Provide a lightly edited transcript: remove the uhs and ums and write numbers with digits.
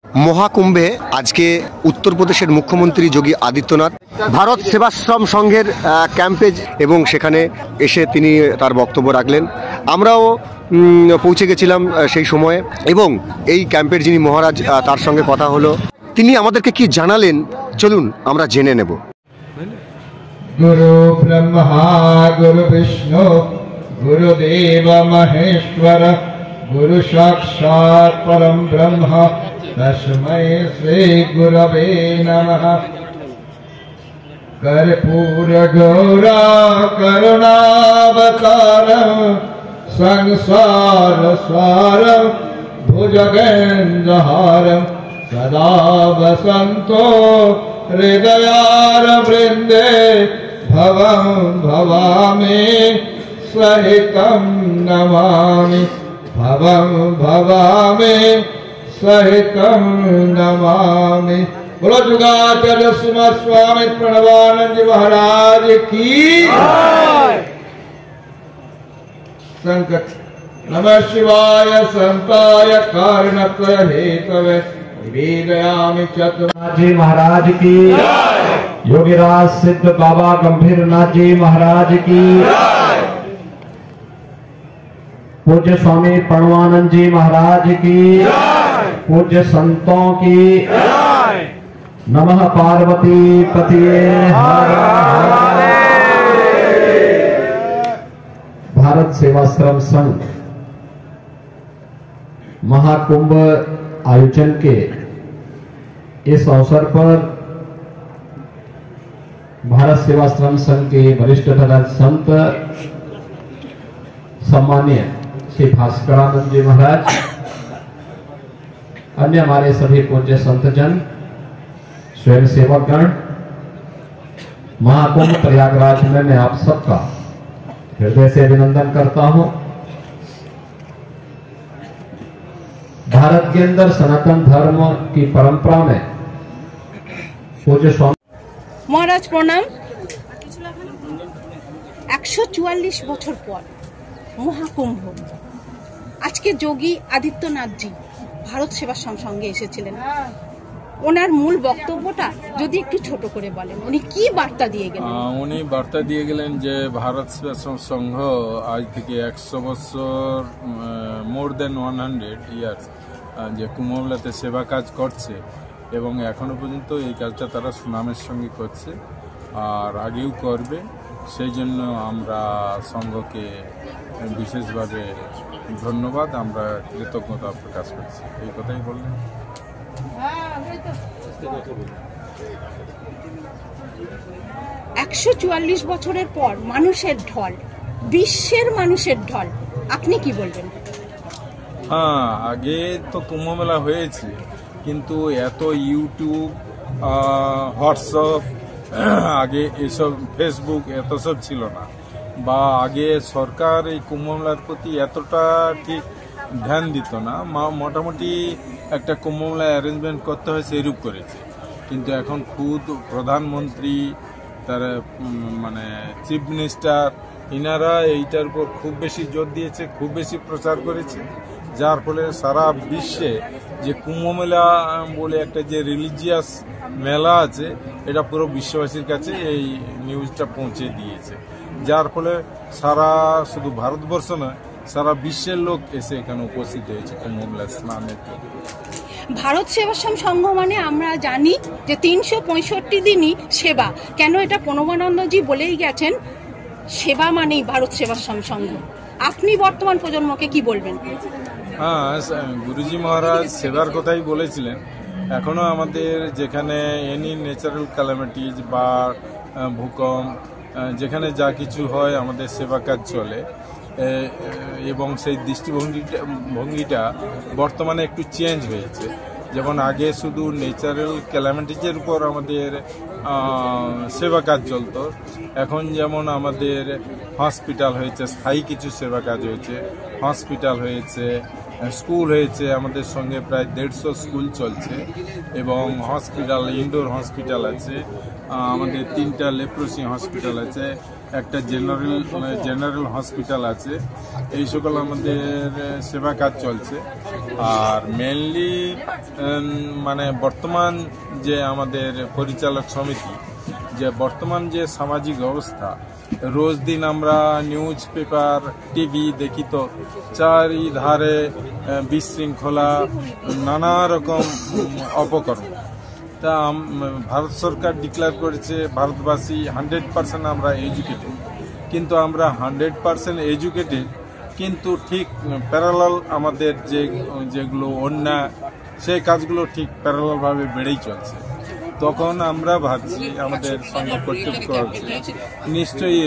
মহাকুম্ভে আজকে উত্তরপ্রদেশের মুখ্যমন্ত্রী যোগী আদিত্যনাথ ভারত সেবাশ্রম সংঘের ক্যাম্পে এবং সেখানে এসে তিনি তার বক্তব্য রাখলেন। আমরাও পৌঁছে গেছিলাম সেই সময়ে এবং এই ক্যাম্পের যিনি মহারাজ তার সঙ্গে কথা হলো। তিনি আমাদেরকে কি জানালেন চলুন আমরা জেনে নেব। গুরু ব্রহ্মা গুরু বিষ্ণু গুরুদেব মহেশ্বর गुरु साक्षात् परम ब्रह्म तस्मै श्री गुरवे नमः। कर्पूर गौरा करुणावतारं संसार सारं भुजगेन्द्रहारं सदा वसन्तो हृदयार वृन्दे भवं भवामि सहितं नमामि भवं भवामि सहितं नमामि। बोलो जुगाचार्य सुमत स्वामी प्रणवानंद जी महाराज की संकट। नमः शिवाय संताय कारणत्रय हेतवे निवेदयामि चतुर्नाथ जी महाराज की। योगीराज सिद्ध बाबा गंभीरनाथ जी महाराज की। पूज्य स्वामी प्रणवानंद जी महाराज की। पूज्य संतों की। नमः पार्वती पतिये हर हर। भारत सेवाश्रम संघ महाकुंभ आयोजन के इस अवसर पर भारत सेवाश्रम संघ के वरिष्ठ संत सम्मान्य श्री भास्करानंद जी महाराज, अन्य हमारे सभी पूज्य संतजन, स्वयं सेवक गण, महाकुंभ प्रयागराज में मैं आप सबका हृदय से अभिनंदन करता हूं। भारत के अंदर सनातन धर्म की परंपरा में पूज्य स्वामी महाराज प्रणाम। 144 বছর পর মহাকুম্ভ আজকে যোগী আদিত্যনাথ জি ভারত সেবাশ্রম সঙ্গে এসেছিলেন। ওনার মূল বক্তব্যটা যদি একটু ছোট করে বলেন, উনি কি বার্তা দিয়ে গেলেন? উনি বার্তা দিয়ে গেলেন যে ভারত সেবাশ্রম সংঘ আজ থেকে 100 বছর মোর দেন 100 ইয়ার্স যে কুম্ভমেলাতে সেবা কাজ করছে এবং এখনো পর্যন্ত এই কাজটা তারা সুনামের সঙ্গে করছে আর আগেও করবে। সেই জন্য আমরা সংঘকে বিশেষভাবে ধন্যবাদ, আমরা কৃতজ্ঞতা প্রকাশ করছি, এই কথাই বললেন। 144 বছরের পর মানুষের ঢল, বিশ্বের মানুষের ঢল, আপনি কি বলবেন? হ্যাঁ, আগে তো কুম্ভমেলা হয়েছে কিন্তু এত ইউটিউব, হোয়াটসঅ্যাপ, আগে এসব ফেসবুক এত সব ছিল না, বা আগে সরকার এই কুম্ভমেলার প্রতি এতটা ঠিক ধ্যান দিত না। মোটামুটি একটা কুম্ভমেলা অ্যারেঞ্জমেন্ট করতে হয় সেইরূপ করেছে, কিন্তু এখন খুদ প্রধানমন্ত্রী, তার মানে চিফ মিনিস্টার, ইনারা এইটার উপর খুব বেশি জোর দিয়েছে, খুব বেশি প্রচার করেছে, যার ফলে সারা বিশ্বে যে কুম্ভমেলা বলে একটা যে রিলিজিয়াস মেলা আছে এটা পুরো বিশ্ববাসীর কাছে এই নিউজটা পৌঁছে দিয়েছে, যার ফলে সারা শুধু ভারতবর্ষ নয় সারা বিশ্বের লোক এসে এখানে উপস্থিত হয়েছে কুম্ভমেলা স্নানের জন্য। ভারত সেবাশ্রম সংঘ মানে আমরা জানি যে 365 দিনই সেবা। কেন এটা প্রণবানন্দজি বলেই গেছেন, সেবা মানেই ভারত সেবাশ্রম সংঘ। আপনি বর্তমান প্রজন্মকে কি বলবেন? হ্যাঁ, গুরুজি মহারাজ সেবার কথাই বলেছিলেন। এখনো আমাদের যেখানে এনি ন্যাচারাল ক্যালামিটিজ বা ভূকম্প, যেখানে যা কিছু হয় আমাদের সেবা কাজ চলে এবং সেই দৃষ্টিভঙ্গিটা বর্তমানে একটু চেঞ্জ হয়েছে। যেমন আগে শুধু ন্যাচারাল ক্যালামিটিজের উপর আমাদের সেবা কাজ চলতো, এখন যেমন আমাদের হসপিটাল হয়েছে, স্থায়ী কিছু সেবা কাজ হয়েছে, হসপিটাল হয়েছে, স্কুল হয়েছে, আমাদের সঙ্গে প্রায় 150 স্কুল চলছে এবং হসপিটাল, ইনডোর হসপিটাল আছে, আমাদের 3টা লেপ্রোসি হসপিটাল আছে, একটা জেনারেল হসপিটাল আছে এই সকল আমাদের সেবা কাজ চলছে। আর মেনলি মানে বর্তমান যে আমাদের পরিচালক সমিতি, যে বর্তমান যে সামাজিক অবস্থা, রোজ দিন আমরা নিউজ পেপার টিভি দেখি তো চারিধারে বিশৃঙ্খলা, নানা রকম অপকর্ম। তা ভারত সরকার ডিক্লেয়ার করেছে ভারতবাসী 100% আমরা এডুকেটেড, কিন্তু আমরা 100% এডুকেটেড, কিন্তু ঠিক প্যারালাল আমাদের যেগুলো অন্যায় সেই কাজগুলো ঠিক প্যারালাল ভাবে বেড়েই চলছে। তখন আমরা ভাবছি আমাদের সঙ্গে কর্তৃপক্ষ নিশ্চয়ই